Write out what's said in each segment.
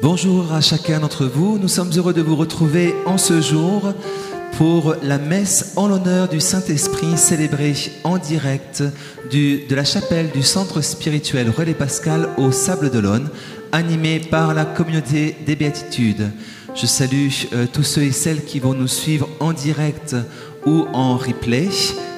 Bonjour à chacun d'entre vous, nous sommes heureux de vous retrouver en ce jour pour la messe en l'honneur du Saint-Esprit célébrée en direct de la chapelle du Centre spirituel Relais Pascal au Sable d'Olonne, animée par la communauté des Béatitudes. Je salue tous ceux et celles qui vont nous suivre en direct ou en replay.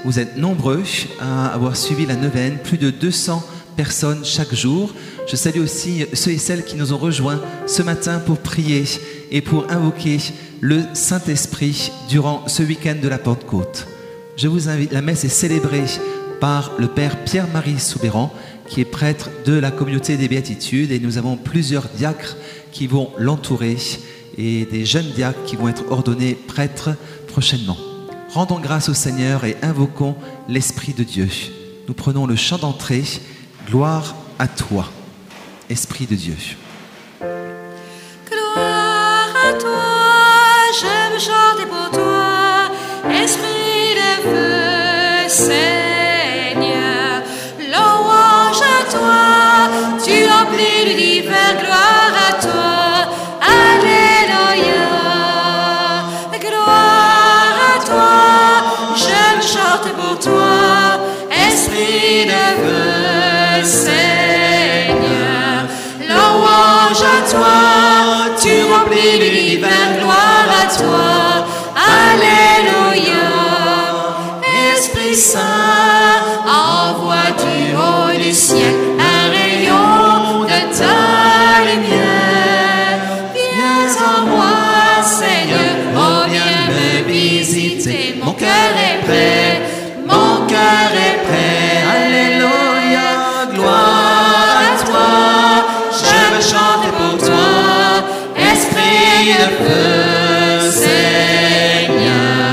Vous êtes nombreux à avoir suivi la neuvaine, plus de 200 personnes chaque jour. Je salue aussi ceux et celles qui nous ont rejoints ce matin pour prier et pour invoquer le Saint-Esprit durant ce week-end de la Pentecôte. Je vous invite, la messe est célébrée par le Père Pierre-Marie Soubéran, qui est prêtre de la communauté des Béatitudes, et nous avons plusieurs diacres qui vont l'entourer et des jeunes diacres qui vont être ordonnés prêtres prochainement. Rendons grâce au Seigneur et invoquons l'Esprit de Dieu. Nous prenons le chant d'entrée, gloire à toi, Esprit de Dieu. Gloire à toi, j'aime chanter pour toi, Esprit de feu, Seigneur. Louange à toi, tu remplis l'univers, gloire à toi, Alléluia. Gloire à toi, j'aime chanter pour toi, Esprit de feu, Seigneur. Louange à toi, tu remplis l'univers, gloire à toi, Alléluia. Esprit Saint, envoie du haut du ciel un rayon de ta lumière. Viens en moi, Seigneur, oh viens me visiter. Mon cœur est prêt, mon cœur est prêt, Alléluia. Gloire à toi, je veux chanter pour toi, Esprit de feu, Seigneur.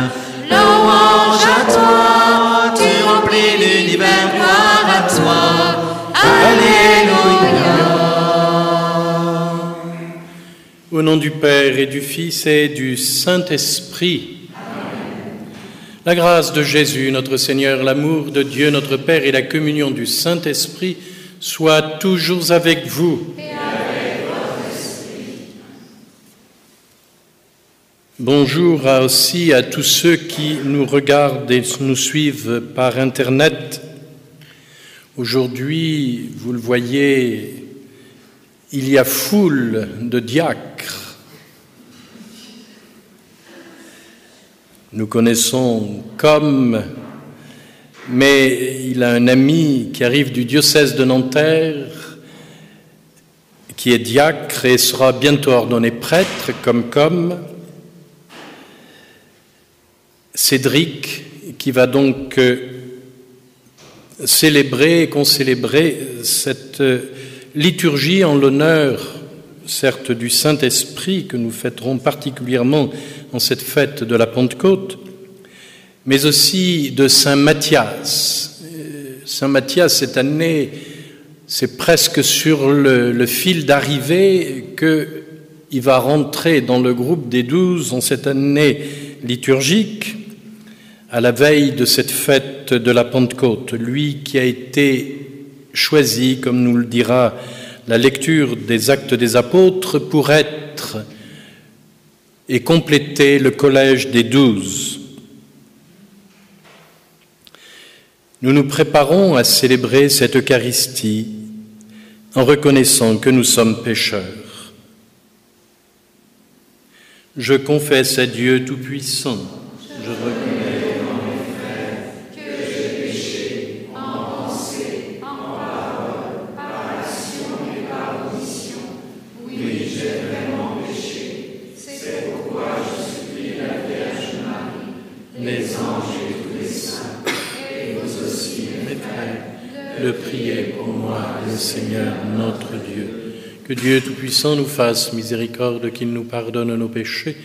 Louange à toi, tu remplis l'univers, gloire à toi, Alléluia. Au nom du Père et du Fils et du Saint-Esprit. La grâce de Jésus, notre Seigneur, l'amour de Dieu, notre Père et la communion du Saint-Esprit soient toujours avec vous. Et avec votre esprit. Bonjour aussi à tous ceux qui nous regardent et nous suivent par Internet. Aujourd'hui, vous le voyez, il y a foule de diacres. Nous connaissons comme, mais il a un ami qui arrive du diocèse de Nanterre, qui est diacre et sera bientôt ordonné prêtre, comme Cédric, qui va donc célébrer cette liturgie en l'honneur, certes du Saint-Esprit, que nous fêterons particulièrement en cette fête de la Pentecôte, mais aussi de Saint Matthias. Saint Matthias, cette année, c'est presque sur le fil d'arrivée qu'il va rentrer dans le groupe des 12 en cette année liturgique, à la veille de cette fête de la Pentecôte. Lui qui a été choisi, comme nous le dira la lecture des Actes des Apôtres, pour être et compléter le collège des 12. Nous nous préparons à célébrer cette Eucharistie en reconnaissant que nous sommes pécheurs. Je confesse à Dieu Tout-Puissant, je reconnais dans mes frères que j'ai péché en pensée, en parole, par action et par omission. Oui, j'ai vraiment péché. C'est pourquoi je supplie la Vierge Marie, les anges et tous les saints, et vous aussi, mes frères, de prier pour moi, le Seigneur notre Dieu. Que Dieu Tout-Puissant nous fasse miséricorde, qu'il nous pardonne nos péchés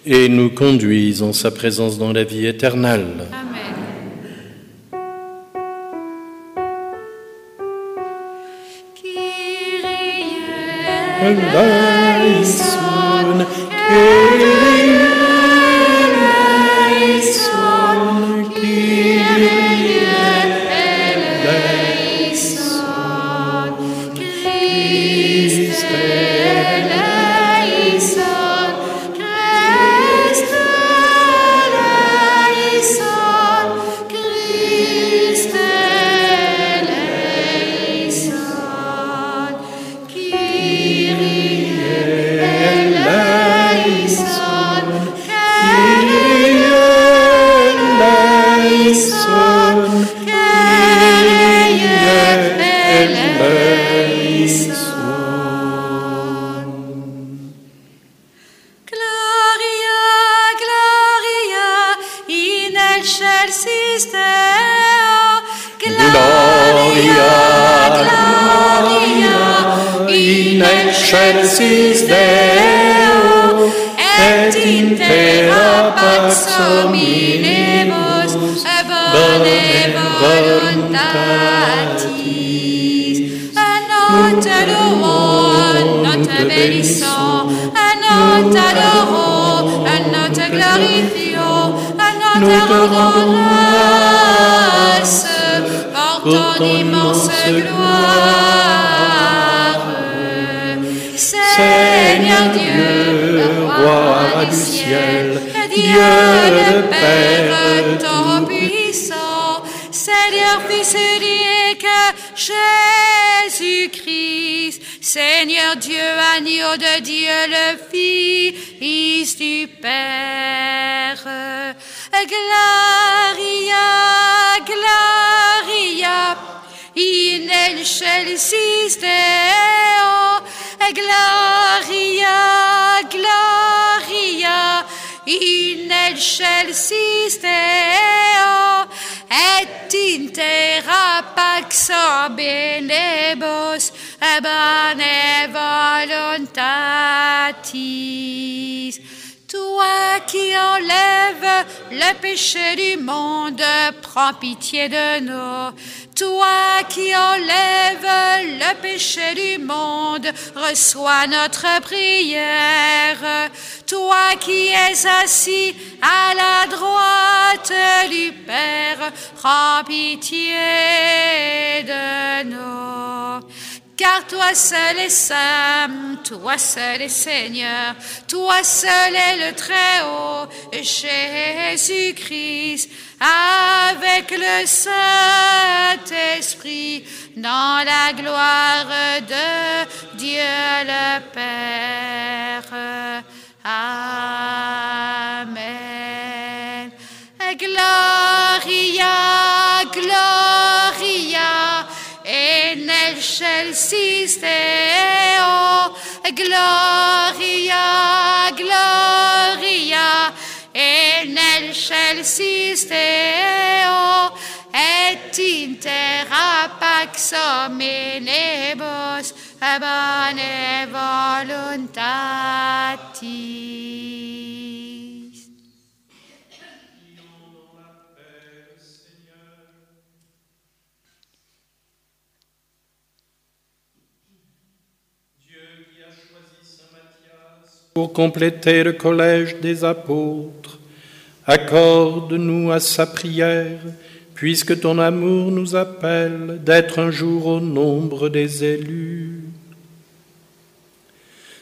et nous conduise en sa présence dans la vie éternelle. Amen. Kyrie eleison, Kyrie eleison, Kyrie eleison, Christ eleison. in excelsis Deo, et in terra pax hominibus, bone voluntatis. Nous te louons, nous te bénissons, nous t'adorons, nous te glorifions, nous te rendons grâce pour ton immense gloire. Seigneur Dieu, roi du ciel, Dieu le Père Tout-Puissant, Seigneur Fils unique, Jésus-Christ, Seigneur Dieu, agneau de Dieu le Fils du Père. Gloria, Gloria, in excelsis Deo, Gloria, Gloria, in excelsis Deo, et in terra pax hominibus, bone voluntatis. Toi qui enlèves le péché du monde, prends pitié de nous. Toi qui enlèves le péché du monde, reçois notre prière. Toi qui es assis à la droite du Père, prends pitié de nous. Car toi seul est saint, toi seul est Seigneur, toi seul est le Très-Haut, Jésus-Christ, avec le Saint-Esprit, dans la gloire de Dieu le Père. Amen. Gloria, Gloria, in excelsis Deo, Gloria, Gloria, in excelsis Deo, et in terra pax hominibus, bone voluntatis. Pour compléter le collège des apôtres, accorde-nous à sa prière, puisque ton amour nous appelle d'être un jour au nombre des élus.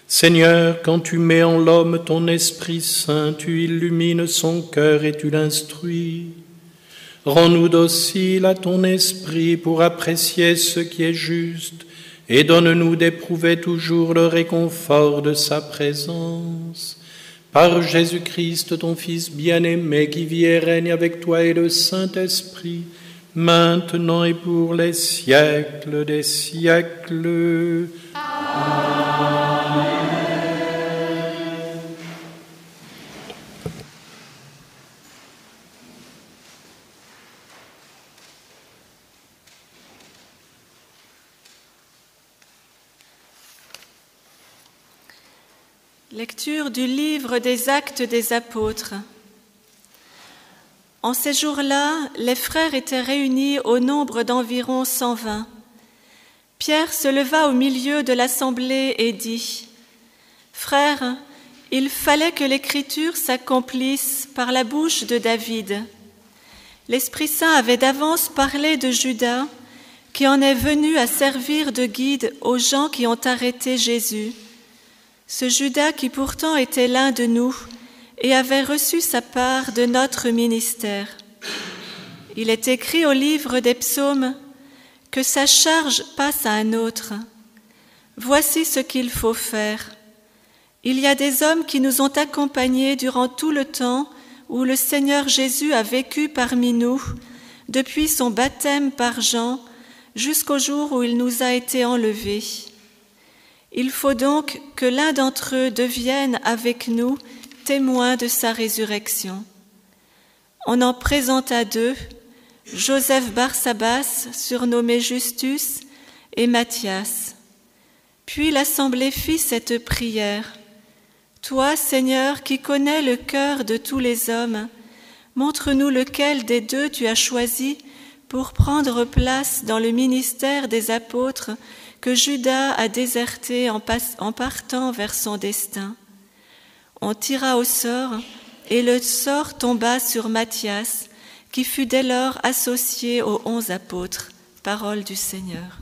Seigneur, quand tu mets en l'homme ton Esprit Saint, tu illumines son cœur et tu l'instruis. Rends-nous dociles à ton esprit pour apprécier ce qui est juste, et donne-nous d'éprouver toujours le réconfort de sa présence. Par Jésus-Christ, ton Fils bien-aimé, qui vit et règne avec toi et le Saint-Esprit, maintenant et pour les siècles des siècles. Amen. Lecture du livre des Actes des Apôtres. En ces jours-là, les frères étaient réunis au nombre d'environ 120. Pierre se leva au milieu de l'assemblée et dit : « Frères, il fallait que l'Écriture s'accomplisse par la bouche de David. L'Esprit Saint avait d'avance parlé de Judas, qui en est venu à servir de guide aux gens qui ont arrêté Jésus. Ce Judas qui pourtant était l'un de nous et avait reçu sa part de notre ministère. Il est écrit au livre des psaumes que sa charge passe à un autre. Voici ce qu'il faut faire. Il y a des hommes qui nous ont accompagnés durant tout le temps où le Seigneur Jésus a vécu parmi nous, depuis son baptême par Jean jusqu'au jour où il nous a été enlevé. Il faut donc que l'un d'entre eux devienne avec nous témoin de sa résurrection. » On en présenta deux, Joseph Barsabas, surnommé Justus, et Matthias. Puis l'assemblée fit cette prière. Toi, Seigneur, qui connais le cœur de tous les hommes, montre-nous lequel des deux tu as choisi pour prendre place dans le ministère des apôtres que Judas a déserté en partant vers son destin. On tira au sort, et le sort tomba sur Matthias, qui fut dès lors associé aux 11 apôtres. Parole du Seigneur.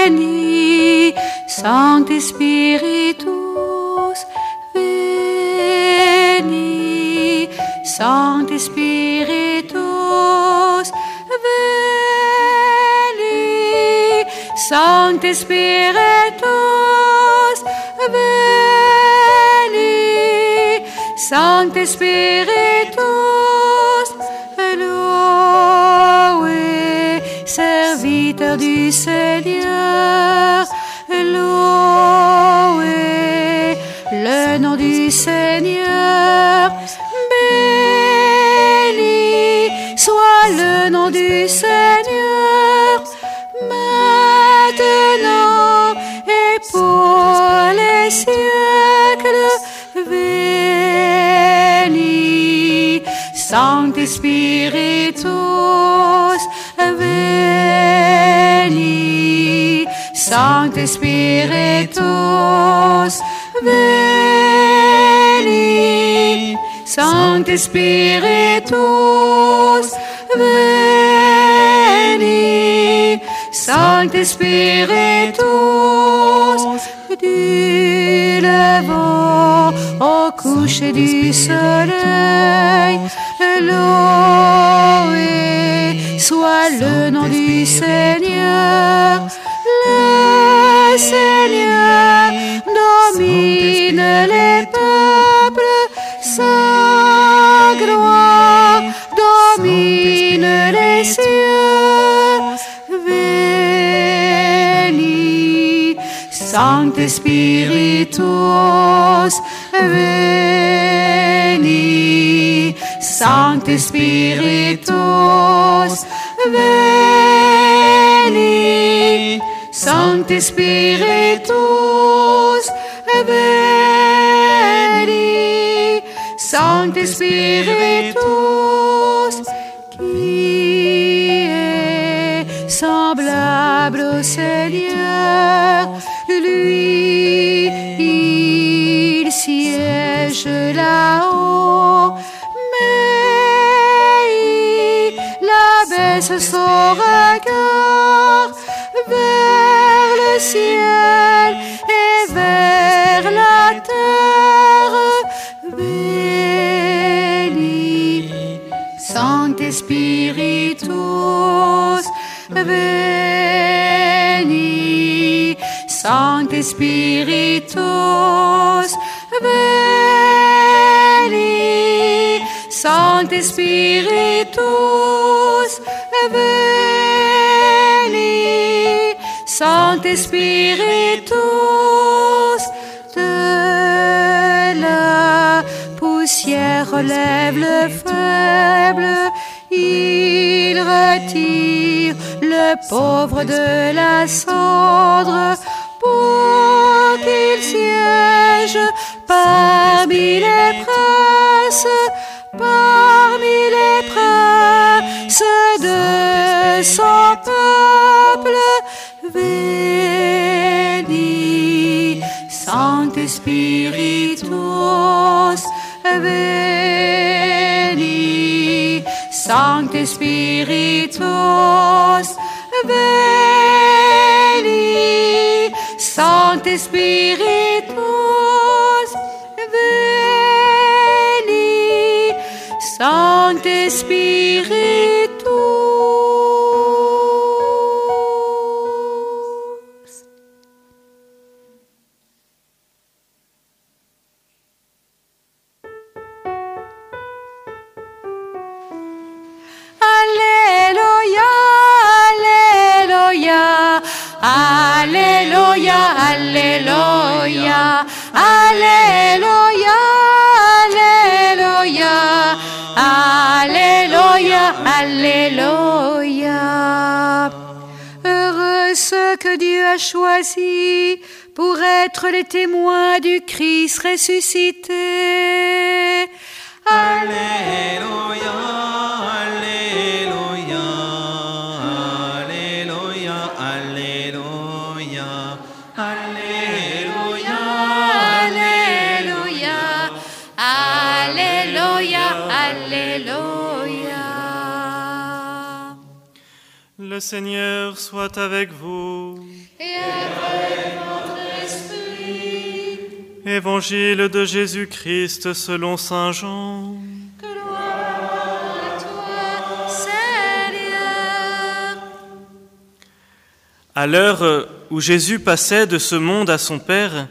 Veni, Sancte Spiritus, veni, Sancte Spiritus, veni, Sancte Spiritus, veni, Sancte Spiritus, loué, serviteur du Seigneur, loué le nom du Seigneur, béni soit le nom du Seigneur, maintenant et pour les siècles, veni, Sancte Spiritus, veni, Sancte Spiritus, veni, Sancte Spiritus, veni, Sancte Spiritus, du levant au coucher du soleil, loué soit le nom du Seigneur. Le Seigneur domine les peuples, sa gloire domine les cieux. Veni, Sancte Spiritus, veni, Sancte Spiritus, veni, Sancte Spiritus, veni, Sancte Spiritus, qui est semblable au Seigneur, lui, il siège là-haut, mais il abaisse son regard vers le ciel et vers la terre. Veni, Sancte Spiritus, veni, Sancte Spiritus, veni, Sancte Spiritus, veni, Sancte Spiritus, de la poussière relève le faible, il retire le pauvre de la cendre pour qu'il siège parmi les princes, parmi les princes de son peuple. Veni, Sancte Spiritus, veni, Sancte Spiritus, veni, Sancte Spiritus, veni, Sancte Spiritus. Alléluia, Alléluia, Alléluia, Alléluia, Alléluia. Heureux ceux que Dieu a choisis pour être les témoins du Christ ressuscité. Alléluia, Alléluia, Alléluia, Alléluia, Alléluia, Alléluia, Alléluia. Le Seigneur soit avec vous. Et avec votre esprit. Évangile de Jésus-Christ selon saint Jean. Gloire à toi, Seigneur. À l'heure où Jésus passait de ce monde à son Père,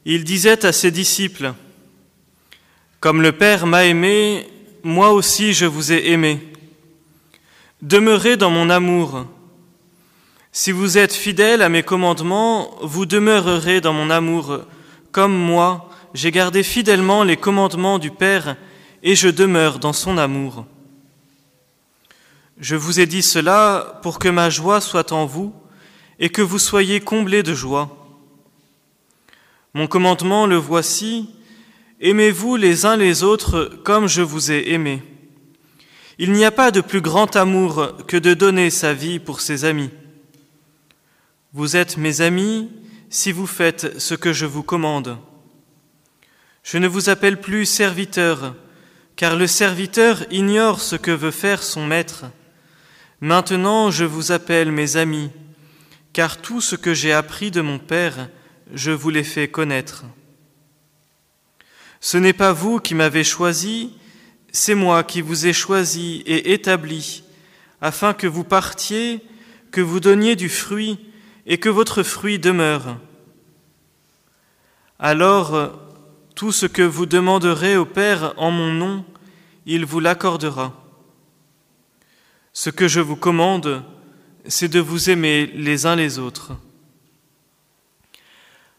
il disait à ses disciples : « Comme le Père m'a aimé, moi aussi je vous ai aimé. Demeurez dans mon amour. Si vous êtes fidèles à mes commandements, vous demeurerez dans mon amour. Comme moi, j'ai gardé fidèlement les commandements du Père et je demeure dans son amour. Je vous ai dit cela pour que ma joie soit en vous et que vous soyez comblés de joie. Mon commandement, le voici, aimez-vous les uns les autres comme je vous ai aimés. Il n'y a pas de plus grand amour que de donner sa vie pour ses amis. Vous êtes mes amis si vous faites ce que je vous commande. Je ne vous appelle plus serviteur, car le serviteur ignore ce que veut faire son maître. Maintenant, je vous appelle mes amis, car tout ce que j'ai appris de mon Père, je vous l'ai fait connaître. Ce n'est pas vous qui m'avez choisi, c'est moi qui vous ai choisi et établi, afin que vous partiez, que vous donniez du fruit et que votre fruit demeure. Alors, tout ce que vous demanderez au Père en mon nom, il vous l'accordera. Ce que je vous commande, c'est de vous aimer les uns les autres.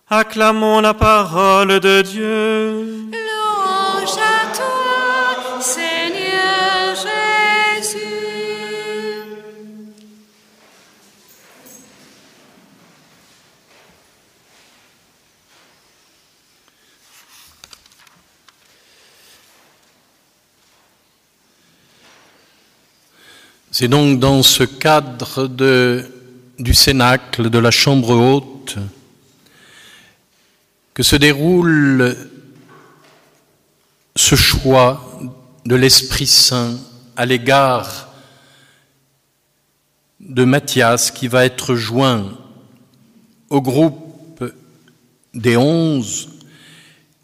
Acclamons la parole de Dieu. Louange à toi, Seigneur Jésus. C'est donc dans ce cadre du Cénacle, de la Chambre haute, que se déroule ce choix de l'Esprit Saint à l'égard de Matthias, qui va être joint au groupe des 11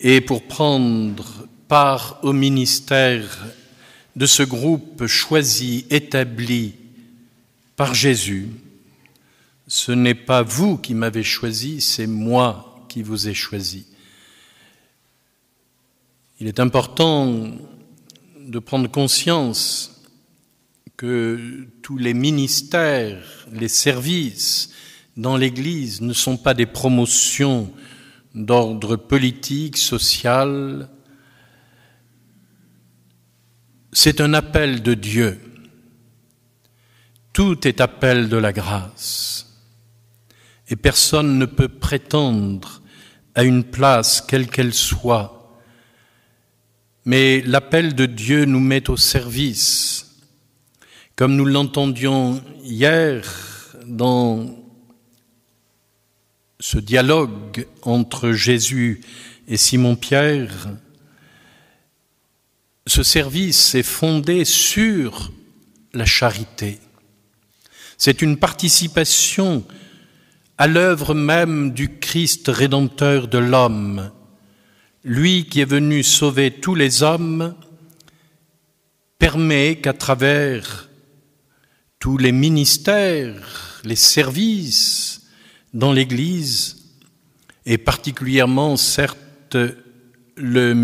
et pour prendre part au ministère de ce groupe choisi, établi par Jésus. Ce n'est pas vous qui m'avez choisi, c'est moi qui vous ai choisi. Il est important de prendre conscience que tous les ministères, les services dans l'Église ne sont pas des promotions d'ordre politique, social. C'est un appel de Dieu. Tout est appel de la grâce. Et personne ne peut prétendre à une place, quelle qu'elle soit. Mais l'appel de Dieu nous met au service. Comme nous l'entendions hier dans ce dialogue entre Jésus et Simon-Pierre, ce service est fondé sur la charité. C'est une participation à l'œuvre même du Christ rédempteur de l'homme, lui qui est venu sauver tous les hommes, permet qu'à travers tous les ministères, les services dans l'Église, et particulièrement certes les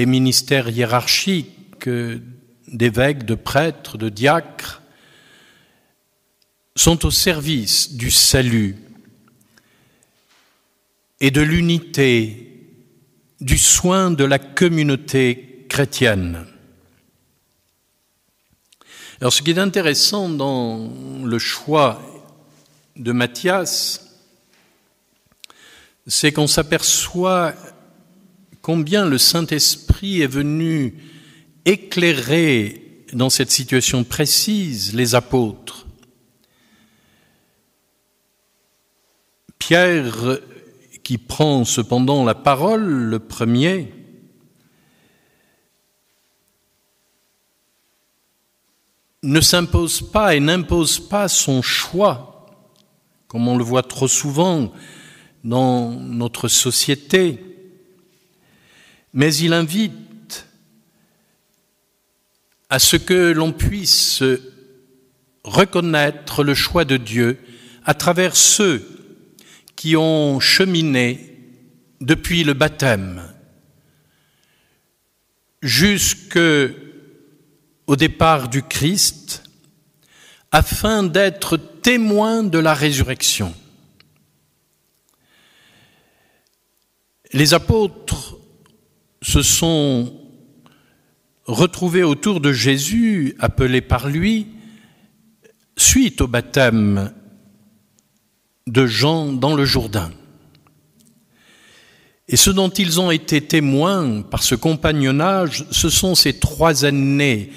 ministères hiérarchiques d'évêques, de prêtres, de diacres, sont au service du salut et de l'unité, du soin de la communauté chrétienne. Alors, ce qui est intéressant dans le choix de Matthias, c'est qu'on s'aperçoit combien le Saint-Esprit est venu éclairer dans cette situation précise les apôtres. Pierre, qui prend cependant la parole, le premier, ne s'impose pas et n'impose pas son choix, comme on le voit trop souvent dans notre société, mais il invite à ce que l'on puisse reconnaître le choix de Dieu à travers ceux qui ont cheminé depuis le baptême jusqu'au départ du Christ, afin d'être témoins de la résurrection. Les apôtres se sont retrouvés autour de Jésus, appelés par lui, suite au baptême de Jean dans le Jourdain. Et ce dont ils ont été témoins par ce compagnonnage, ce sont ces 3 années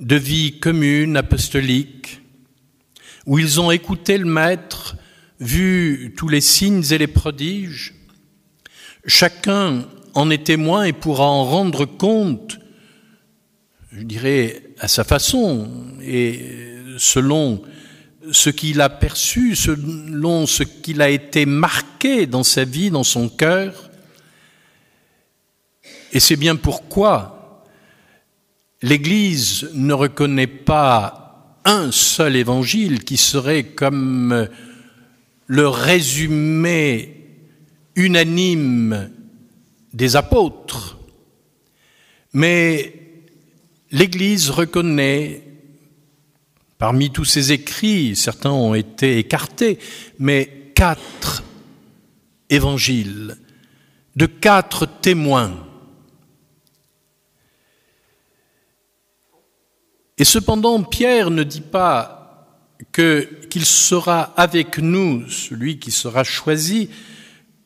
de vie commune, apostolique, où ils ont écouté le Maître, vu tous les signes et les prodiges. Chacun en est témoin et pourra en rendre compte, je dirais, à sa façon et selon ce qu'il a perçu, selon ce qu'il a été marqué dans sa vie, dans son cœur. Et c'est bien pourquoi l'Église ne reconnaît pas un seul évangile qui serait comme le résumé unanime des apôtres, mais l'Église reconnaît, parmi tous ces écrits, certains ont été écartés, mais 4 évangiles de 4 témoins. Et cependant, Pierre ne dit pas qu'il sera avec nous, celui qui sera choisi,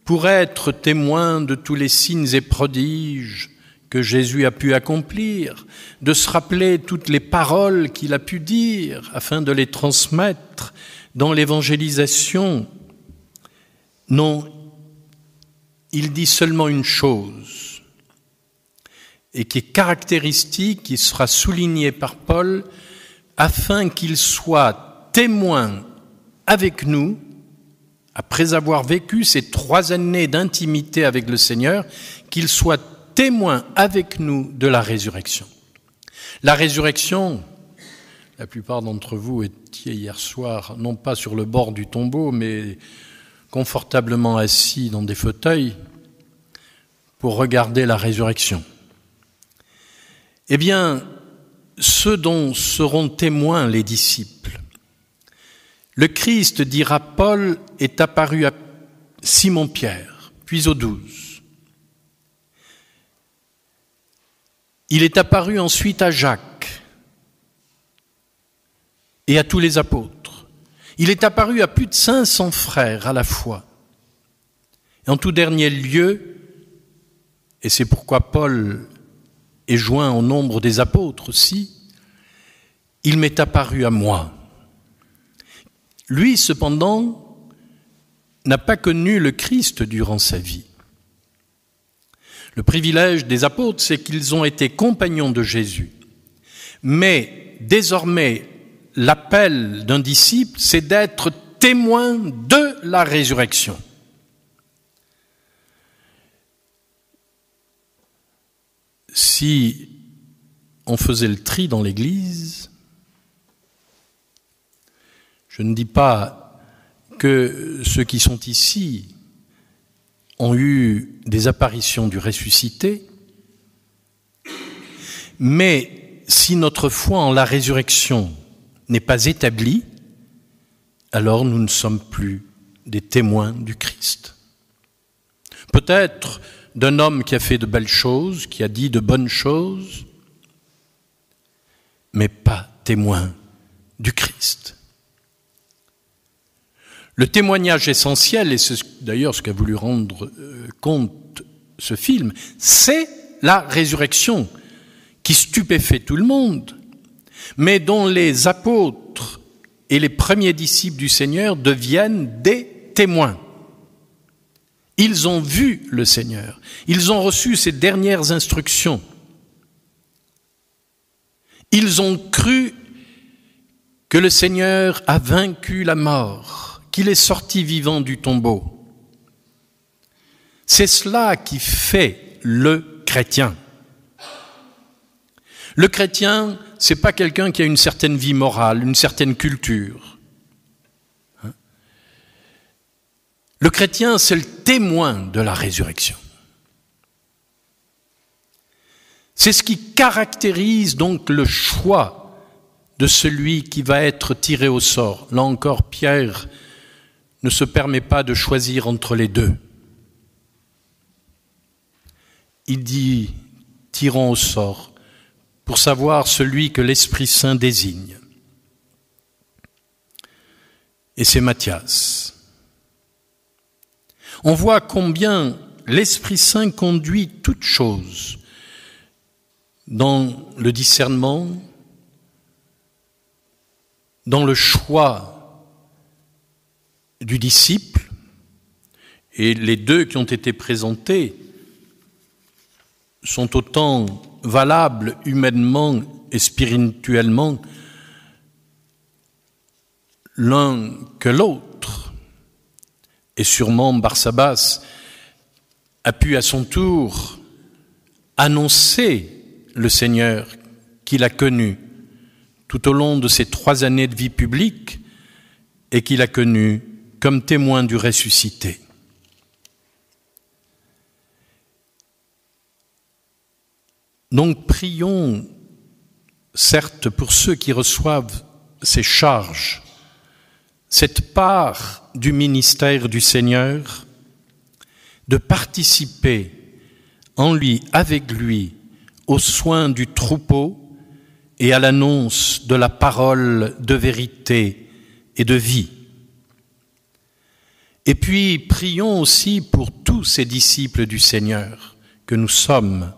pour être témoin de tous les signes et prodiges que Jésus a pu accomplir, de se rappeler toutes les paroles qu'il a pu dire afin de les transmettre dans l'évangélisation. Non, il dit seulement une chose, et qui est caractéristique, qui sera soulignée par Paul, afin qu'il soit témoin avec nous, après avoir vécu ces 3 années d'intimité avec le Seigneur, qu'il soit témoin avec nous de la résurrection. La résurrection, la plupart d'entre vous étiez hier soir, non pas sur le bord du tombeau, mais confortablement assis dans des fauteuils pour regarder la résurrection. Eh bien, ceux dont seront témoins les disciples, le Christ, dira Paul, est apparu à Simon-Pierre, puis aux 12. Il est apparu ensuite à Jacques et à tous les apôtres. Il est apparu à plus de 500 frères à la fois. Et en tout dernier lieu, et c'est pourquoi Paul est joint au nombre des apôtres aussi, il m'est apparu à moi. Lui, cependant, n'a pas connu le Christ durant sa vie. Le privilège des apôtres, c'est qu'ils ont été compagnons de Jésus. Mais désormais, l'appel d'un disciple, c'est d'être témoin de la résurrection. Si on faisait le tri dans l'Église, je ne dis pas que ceux qui sont ici ont eu des apparitions du ressuscité, mais si notre foi en la résurrection n'est pas établie, alors nous ne sommes plus des témoins du Christ. Peut-être d'un homme qui a fait de belles choses, qui a dit de bonnes choses, mais pas témoin du Christ. Le témoignage essentiel, et c'est d'ailleurs ce qu'a voulu rendre compte ce film, c'est la résurrection qui stupéfait tout le monde, mais dont les apôtres et les premiers disciples du Seigneur deviennent des témoins. Ils ont vu le Seigneur, ils ont reçu ses dernières instructions, ils ont cru que le Seigneur a vaincu la mort, qu'il est sorti vivant du tombeau. C'est cela qui fait le chrétien. Le chrétien, ce n'est pas quelqu'un qui a une certaine vie morale, une certaine culture. Le chrétien, c'est le témoin de la résurrection. C'est ce qui caractérise donc le choix de celui qui va être tiré au sort. Là encore, Pierre ne se permet pas de choisir entre les deux. Il dit, tirons au sort, pour savoir celui que l'Esprit Saint désigne. Et c'est Matthias. On voit combien l'Esprit Saint conduit toutes choses dans le discernement, dans le choix du disciple, et les deux qui ont été présentés sont autant valables humainement et spirituellement l'un que l'autre. Et sûrement Barsabas a pu à son tour annoncer le Seigneur qu'il a connu tout au long de ses 3 années de vie publique et qu'il a connu comme témoin du ressuscité. Donc prions, certes, pour ceux qui reçoivent ces charges, cette part du ministère du Seigneur, de participer en lui, avec lui, aux soins du troupeau et à l'annonce de la parole de vérité et de vie. Et puis prions aussi pour tous ces disciples du Seigneur que nous sommes,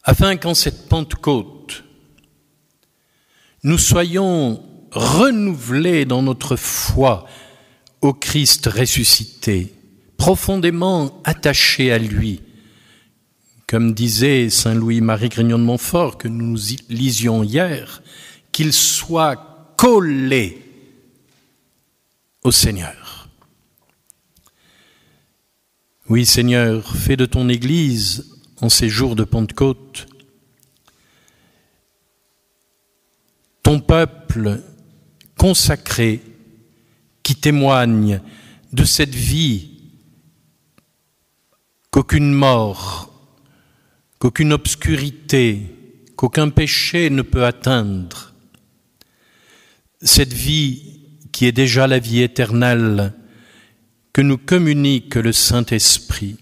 afin qu'en cette Pentecôte, nous soyons renouvelés dans notre foi au Christ ressuscité, profondément attachés à lui, comme disait saint Louis-Marie Grignon de Montfort, que nous lisions hier, qu'il soit collé au Seigneur. Oui, Seigneur, fais de ton Église, en ces jours de Pentecôte, ton peuple consacré qui témoigne de cette vie qu'aucune mort, qu'aucune obscurité, qu'aucun péché ne peut atteindre. Cette vie qui est déjà la vie éternelle que nous communique le Saint-Esprit.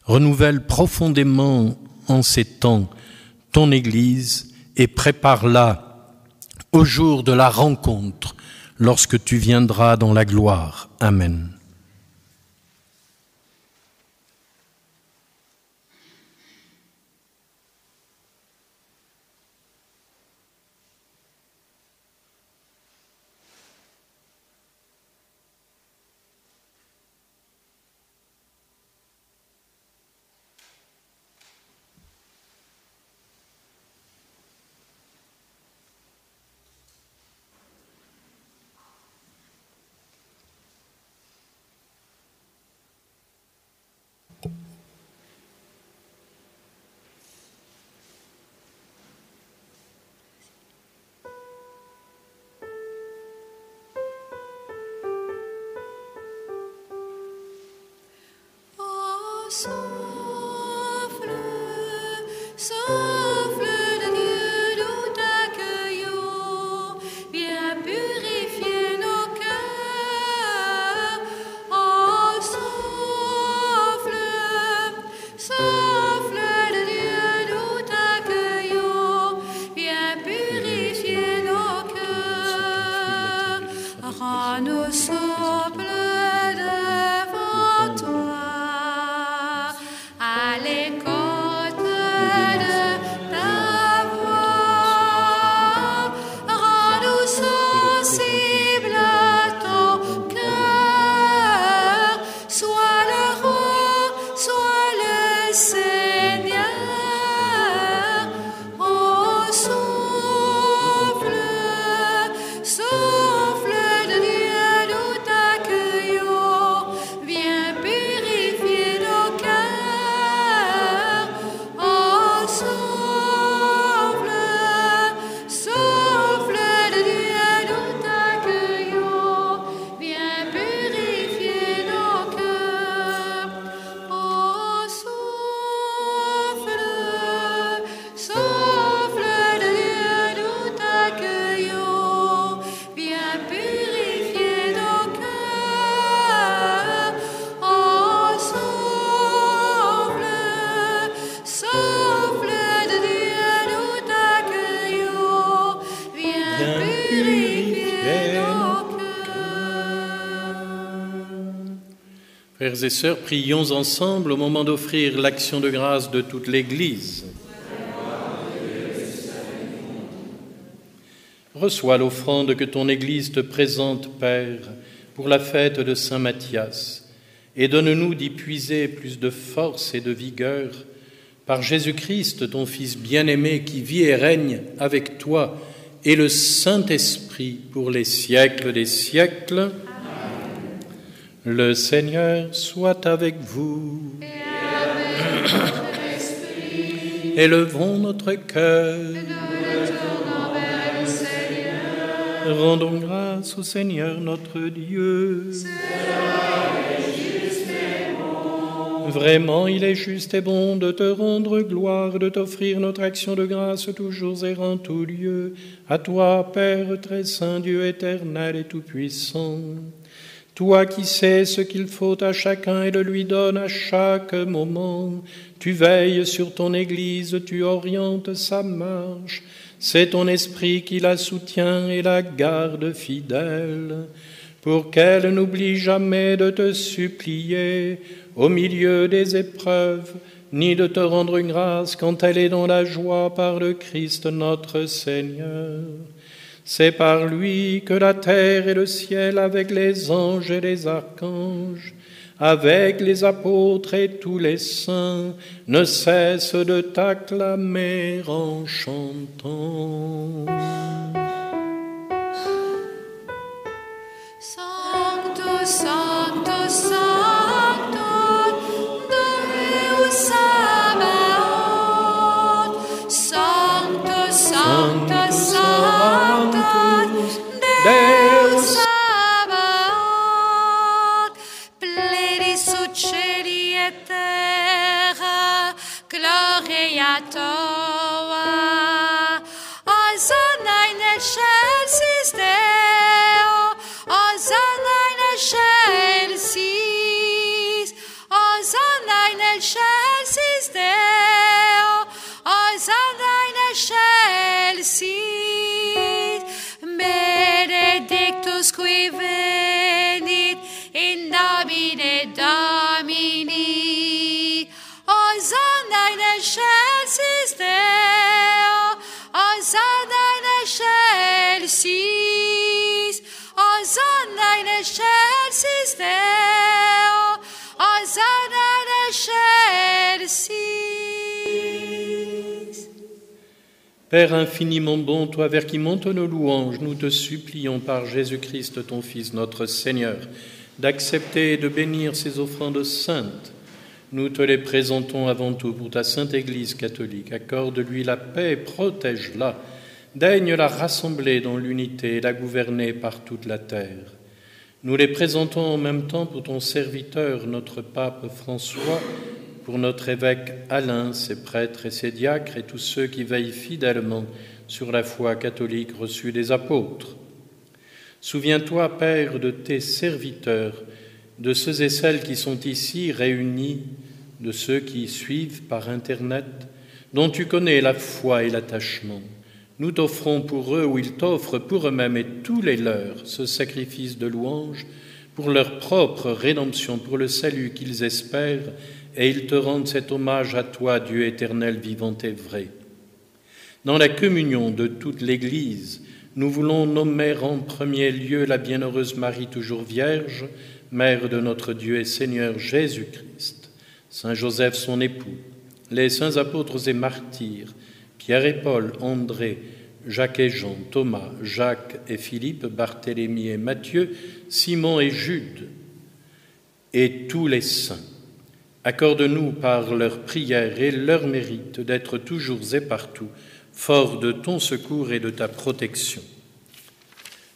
Renouvelle profondément en ces temps ton Église et prépare-la au jour de la rencontre lorsque tu viendras dans la gloire. Amen. Souffle de Dieu, nous t'accueillons, viens purifier Frères et sœurs, prions ensemble au moment d'offrir l'action de grâce de toute l'Église. Reçois l'offrande que ton Église te présente, Père, pour la fête de Saint Matthias, et donne-nous d'y puiser plus de force et de vigueur par Jésus-Christ, ton Fils bien-aimé, qui vit et règne avec toi et le Saint-Esprit pour les siècles des siècles. Amen. Le Seigneur soit avec vous. Et avec votre esprit. Élevons notre cœur. Rendons grâce au Seigneur notre Dieu. Vraiment, il est juste et bon de te rendre gloire, de t'offrir notre action de grâce toujours et en tout lieu. À toi, Père très saint, Dieu éternel et tout-puissant. Toi qui sais ce qu'il faut à chacun et le lui donnes à chaque moment, tu veilles sur ton Église, tu orientes sa marche. C'est ton esprit qui la soutient et la garde fidèle, pour qu'elle n'oublie jamais de te supplier au milieu des épreuves, ni de te rendre une grâce quand elle est dans la joie par le Christ notre Seigneur. C'est par lui que la terre et le ciel, avec les anges et les archanges, avec les apôtres et tous les saints, ne cessent de t'acclamer en chantant. Sanctus, Sanctus, Sanctus, Deus Sabaoth. Sanctus, Sanctus, Sanctus, Deus Sabaoth. Plenius cieli et terra, gloria tua. Hosanna in excelsis Deo, Hosanna in excelsis, Hosanna in excelsis Deo, Hosanna in excelsis. Benedictus qui venit in nomine Domini, Hosanna in excelsis Deo, Hosanna in excelsis, Hosanna in excelsis Deo, Hosanna in excelsis. Père infiniment bon, toi vers qui montent nos louanges, nous te supplions par Jésus-Christ, ton Fils, notre Seigneur, d'accepter et de bénir ces offrandes saintes. Nous te les présentons avant tout pour ta sainte Église catholique. Accorde-lui la paix, protège-la. Daigne la rassembler dans l'unité et la gouverner par toute la terre. Nous les présentons en même temps pour ton serviteur, notre pape François, pour notre évêque Alain, ses prêtres et ses diacres et tous ceux qui veillent fidèlement sur la foi catholique reçue des apôtres. Souviens-toi, Père, de tes serviteurs, de ceux et celles qui sont ici réunis, de ceux qui suivent par Internet, dont tu connais la foi et l'attachement. Nous t'offrons pour eux, ou ils t'offrent pour eux-mêmes et tous les leurs, ce sacrifice de louange pour leur propre rédemption, pour le salut qu'ils espèrent, et ils te rendent cet hommage à toi, Dieu éternel, vivant et vrai. Dans la communion de toute l'Église, nous voulons nommer en premier lieu la bienheureuse Marie, toujours vierge, Mère de notre Dieu et Seigneur Jésus-Christ, Saint Joseph son époux, les saints apôtres et martyrs, Pierre et Paul, André, Jacques et Jean, Thomas, Jacques et Philippe, Barthélemy et Matthieu, Simon et Jude, et tous les saints. Accorde-nous par leurs prières et leur mérite d'être toujours et partout forts de ton secours et de ta protection.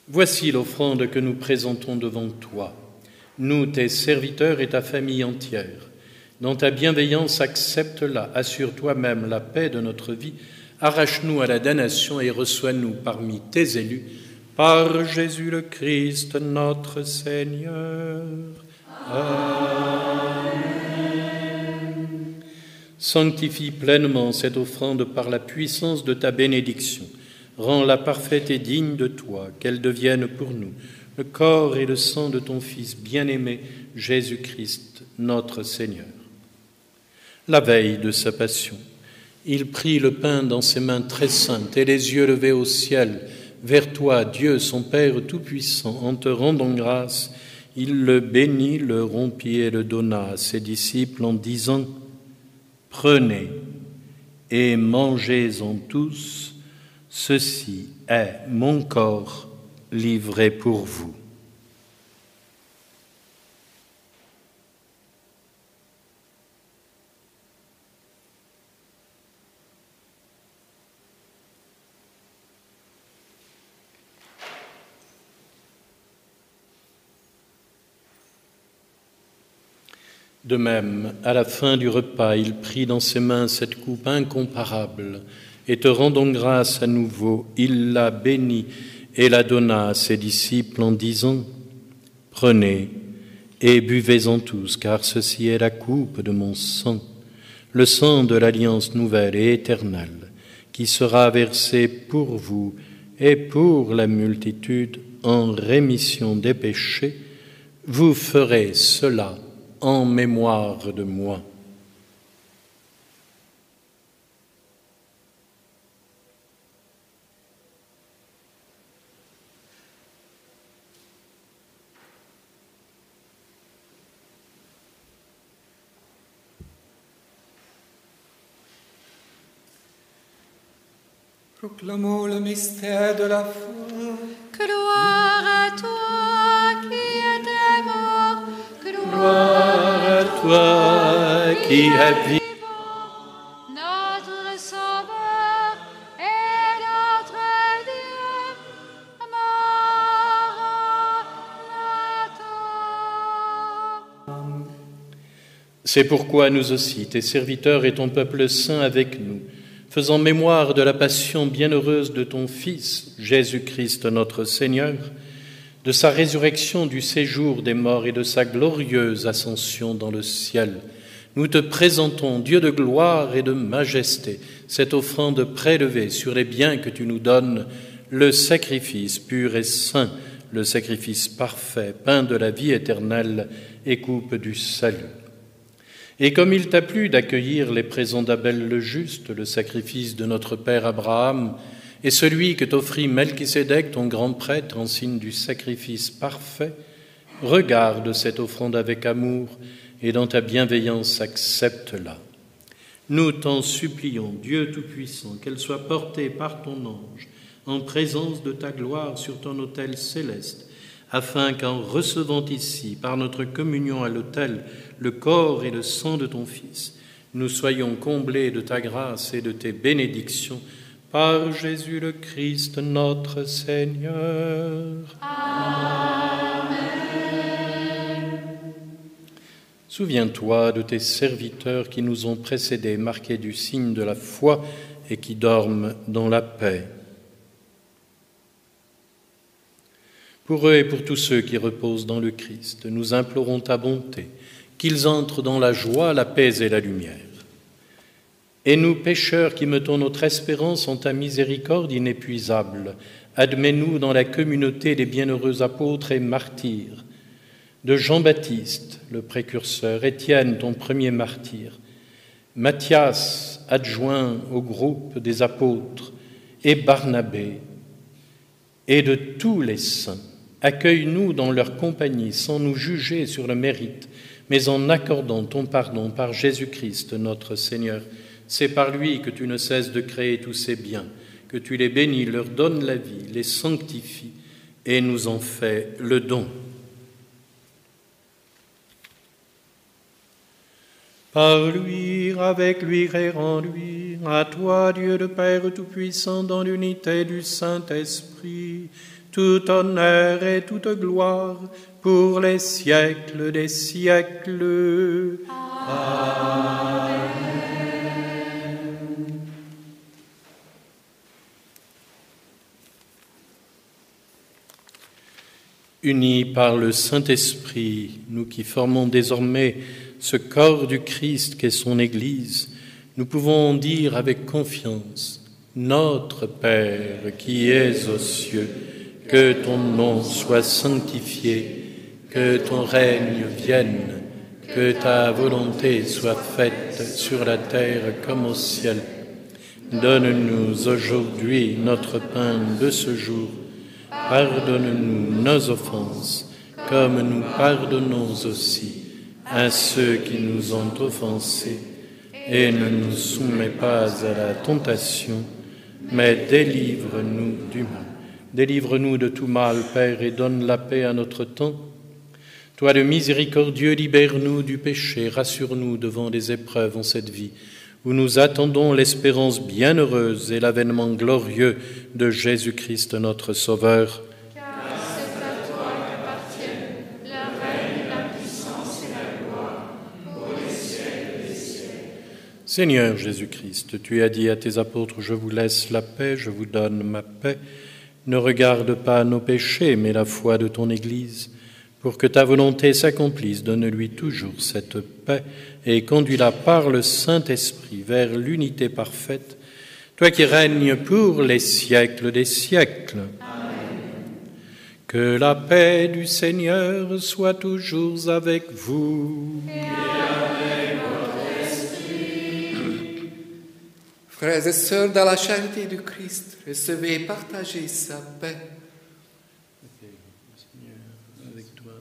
Voici l'offrande que nous présentons devant toi, nous, tes serviteurs et ta famille entière. Dans ta bienveillance, accepte-la, assure toi-même la paix de notre vie, arrache-nous à la damnation et reçois-nous parmi tes élus, par Jésus le Christ, notre Seigneur. Amen. Sanctifie pleinement cette offrande par la puissance de ta bénédiction. Rends-la parfaite et digne de toi, qu'elle devienne pour nous le corps et le sang de ton Fils bien-aimé, Jésus-Christ, notre Seigneur. La veille de sa passion, il prit le pain dans ses mains très saintes et les yeux levés au ciel, vers toi, Dieu, son Père Tout-Puissant, en te rendant grâce, il le bénit, le rompit et le donna à ses disciples en disant « Prenez et mangez-en tous, ceci est mon corps livré pour vous. » De même, à la fin du repas, il prit dans ses mains cette coupe incomparable, et te rendant grâce à nouveau, il la bénit et la donna à ses disciples en disant « Prenez et buvez-en tous, car ceci est la coupe de mon sang, le sang de l'alliance nouvelle et éternelle, qui sera versé pour vous et pour la multitude en rémission des péchés. Vous ferez cela en mémoire de moi. » Proclamons le mystère de la foi. Gloire à toi qui étais mort, Gloire à toi qui es vivant, notre Sauveur et notre Dieu, Maranatha. C'est pourquoi nous aussi, tes serviteurs et ton peuple saint avec nous, faisant mémoire de la passion bienheureuse de ton Fils, Jésus-Christ notre Seigneur, de sa résurrection du séjour des morts et de sa glorieuse ascension dans le ciel, nous te présentons, Dieu de gloire et de majesté, cette offrande prélevée sur les biens que tu nous donnes, le sacrifice pur et saint, le sacrifice parfait, pain de la vie éternelle et coupe du salut. Et comme il t'a plu d'accueillir les présents d'Abel le juste, le sacrifice de notre père Abraham, et celui que t'offrit Melchisédek, ton grand prêtre, en signe du sacrifice parfait, regarde cette offrande avec amour et dans ta bienveillance accepte-la. Nous t'en supplions, Dieu Tout-Puissant, qu'elle soit portée par ton ange en présence de ta gloire sur ton autel céleste, afin qu'en recevant ici, par notre communion à l'autel, le corps et le sang de ton Fils, nous soyons comblés de ta grâce et de tes bénédictions, par Jésus le Christ, notre Seigneur. Amen. Souviens-toi de tes serviteurs qui nous ont précédés, marqués du signe de la foi et qui dorment dans la paix. Pour eux et pour tous ceux qui reposent dans le Christ, nous implorons ta bonté, qu'ils entrent dans la joie, la paix et la lumière. Et nous, pécheurs qui mettons notre espérance en ta miséricorde inépuisable, admets-nous dans la communauté des bienheureux apôtres et martyrs, de Jean-Baptiste, le précurseur, Étienne, ton premier martyr, Matthias, adjoint au groupe des apôtres, et Barnabé, et de tous les saints. Accueille-nous dans leur compagnie sans nous juger sur le mérite, mais en accordant ton pardon par Jésus-Christ notre Seigneur. C'est par lui que tu ne cesses de créer tous ces biens, que tu les bénis, leur donnes la vie, les sanctifies et nous en fais le don. Par lui, avec lui et en lui, à toi, Dieu le Père Tout-Puissant, dans l'unité du Saint-Esprit, tout honneur et toute gloire pour les siècles des siècles. Amen. Unis par le Saint-Esprit, nous qui formons désormais ce corps du Christ qu'est son Église, nous pouvons dire avec confiance: Notre Père qui es aux cieux, que ton nom soit sanctifié, que ton règne vienne, que ta volonté soit faite sur la terre comme au ciel. Donne-nous aujourd'hui notre pain de ce jour. Pardonne-nous nos offenses, comme nous pardonnons aussi à ceux qui nous ont offensés. Et ne nous soumets pas à la tentation, mais délivre-nous du mal. Délivre-nous de tout mal, Père, et donne la paix à notre temps. Toi, le miséricordieux, libère-nous du péché, rassure-nous devant les épreuves en cette vie, où nous attendons l'espérance bienheureuse et l'avènement glorieux de Jésus-Christ, notre Sauveur. Car c'est à toi qu'appartiennent la règne, la puissance et la gloire, pour les siècles des siècles. Seigneur Jésus-Christ, tu as dit à tes apôtres, « Je vous laisse la paix, je vous donne ma paix. Ne regarde pas nos péchés, mais la foi de ton Église. Pour que ta volonté s'accomplisse, donne-lui toujours cette paix et conduis-la par le Saint-Esprit vers l'unité parfaite, toi qui règnes pour les siècles des siècles. Amen. Que la paix du Seigneur soit toujours avec vous. Et avec votre esprit. Frères et sœurs, dans la charité du Christ, recevez et partagez sa paix. Avec toi.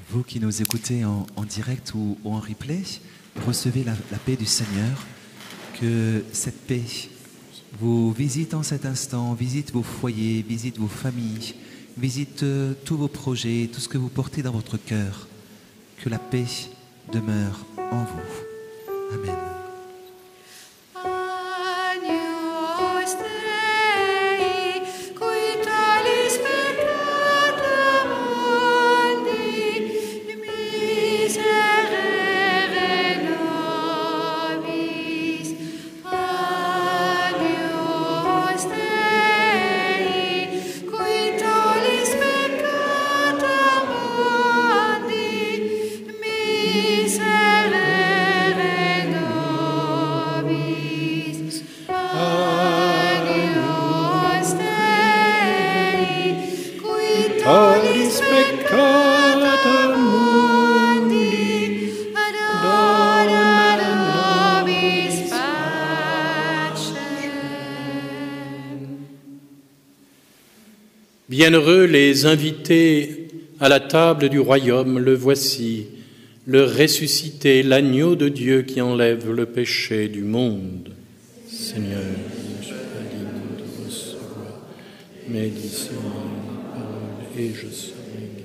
Vous qui nous écoutez en direct ou en replay, recevez la paix du Seigneur. Que cette paix vous visite en cet instant, visite vos foyers, visite vos familles, visite tous vos projets, tout ce que vous portez dans votre cœur. Que la paix demeure en vous. Amen. Bienheureux les invités à la table du royaume, le voici, le ressuscité, l'agneau de Dieu qui enlève le péché du monde. Seigneur, je ne suis pas digne de recevoir, mais dis seulement une parole et je serai guéri.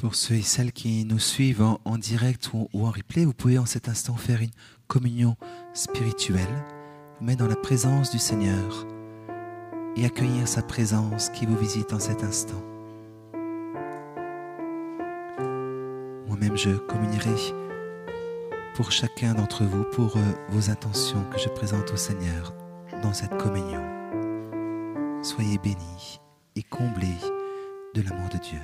Pour ceux et celles qui nous suivent en direct ou en replay, vous pouvez en cet instant faire une communion spirituelle, vous mettre dans la présence du Seigneur et accueillir sa présence qui vous visite en cet instant. Moi-même, je communierai pour chacun d'entre vous, pour vos intentions que je présente au Seigneur dans cette communion. Soyez bénis et comblés de l'amour de Dieu.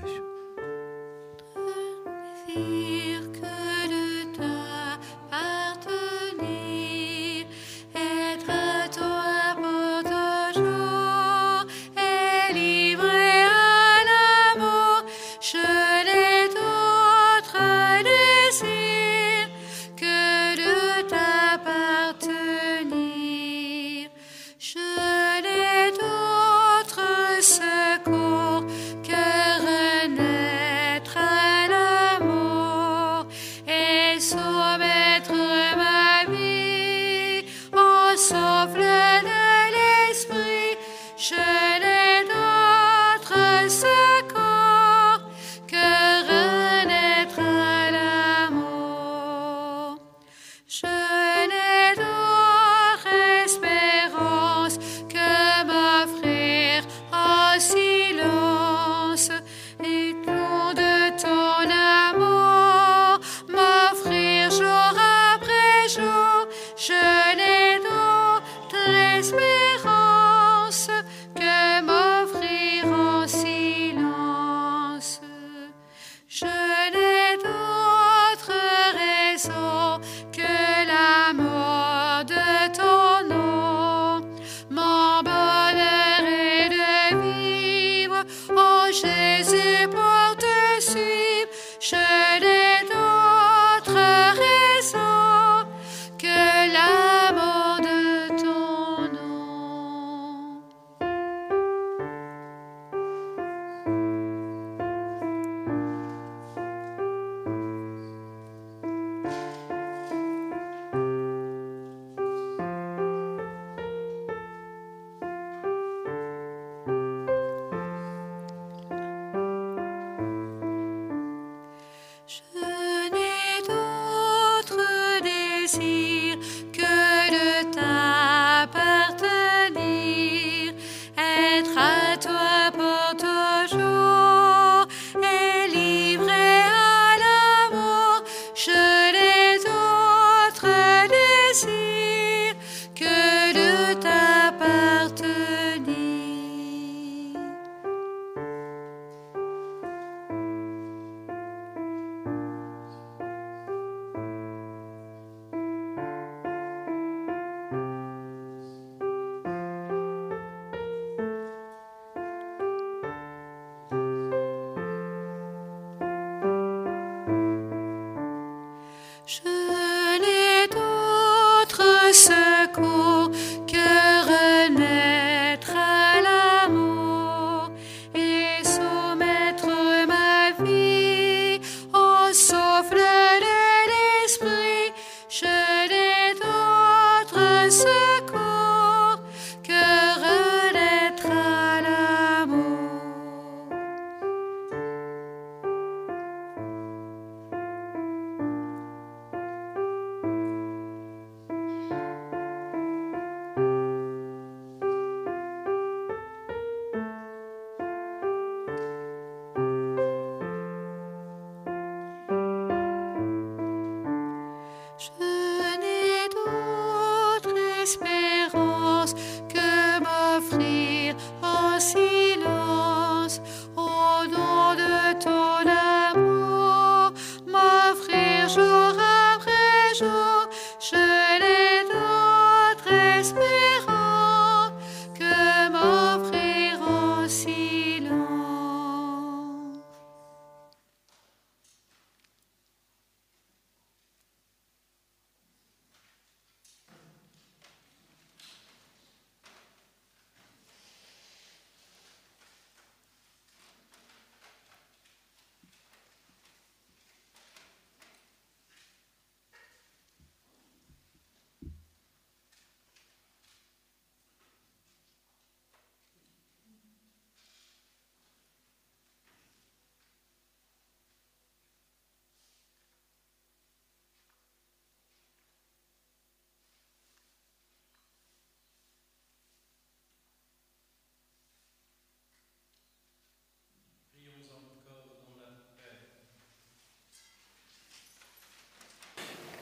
Que de t'appartenir, être à toi pour toujours et livré à l'amour. Je n'ai d'autre désir que de t'appartenir. Je n'ai d'autre secours que renaître à l'amour.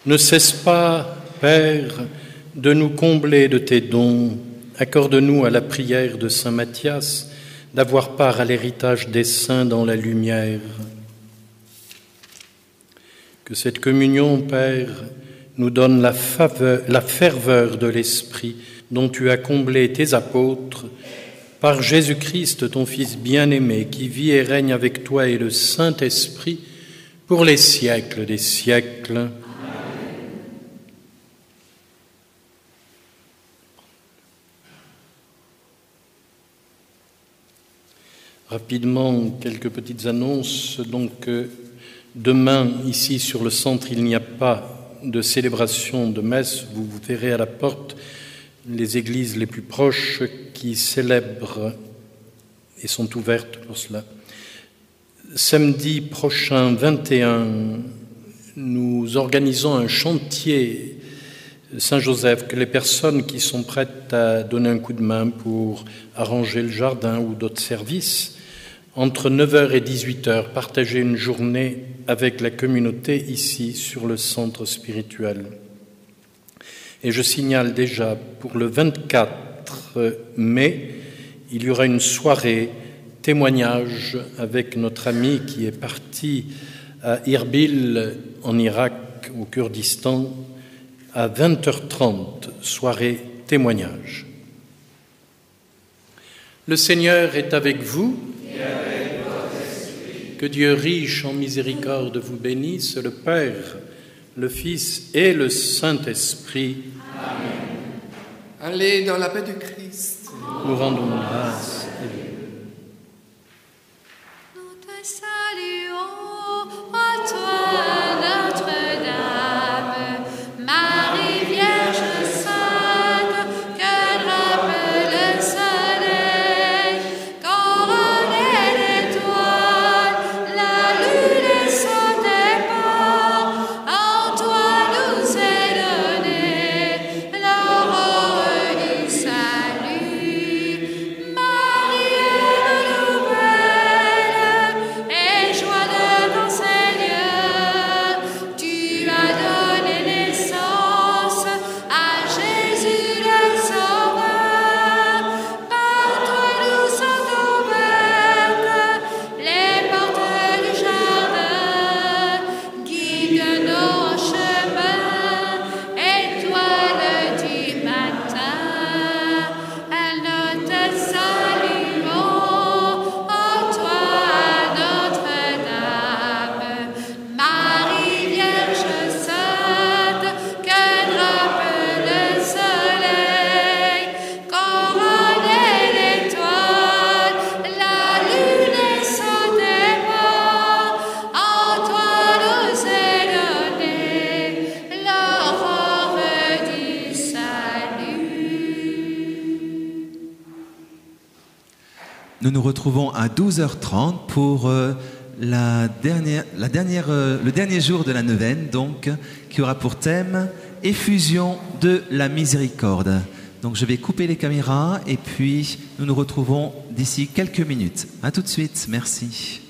Ne cesse pas, Père, de nous combler de tes dons. Accorde-nous à la prière de saint Matthias d'avoir part à l'héritage des saints dans la lumière. Que cette communion, Père, nous donne la ferveur de l'esprit dont tu as comblé tes apôtres par Jésus-Christ, ton Fils bien-aimé, qui vit et règne avec toi et le Saint-Esprit pour les siècles des siècles. Amen. Rapidement, quelques petites annonces. Donc, demain, ici sur le centre, il n'y a pas de célébration de messe. Vous verrez à la porte les églises les plus proches qui célèbrent et sont ouvertes pour cela. Samedi prochain, 21, nous organisons un chantier Saint-Joseph, que les personnes qui sont prêtes à donner un coup de main pour arranger le jardin ou d'autres services, entre 9h et 18h, partager une journée avec la communauté ici sur le centre spirituel. Et je signale déjà, pour le 24 mai, il y aura une soirée témoignage avec notre ami qui est parti à Irbil, en Irak, au Kurdistan, à 20h30, soirée témoignage. Le Seigneur est avec vous. Et avec votre esprit. Que Dieu riche en miséricorde vous bénisse, le Père, le Fils et le Saint-Esprit. Amen. Allez dans la paix du Christ. Nous rendons grâce. Nous te saluons, à toi Notre-Dame, Marie Vierge Sainte, que drape le soleil, couronnée d'étoiles, la lune et son départ, en toi nous est donné l'aurore du salut. Marie est la nouvelle et joie de ton Seigneur, tu as donné naissance à Jésus le Sauveur. Par toi nous sont ouvertes les portes du jardin, guide nos chemins, étoile du matin. Nous te saluons, ô toi Notre-Dame, Marie Vierge Sainte, que drape le soleil, couronnée d'étoiles, la lune et son départ, en toi nous est donné l'aurore du salut. Nous nous retrouvons à 12h30 pour le dernier jour de la neuvaine, donc, qui aura pour thème « Effusion de la miséricorde ». Donc je vais couper les caméras et puis nous nous retrouvons d'ici quelques minutes. À tout de suite, merci.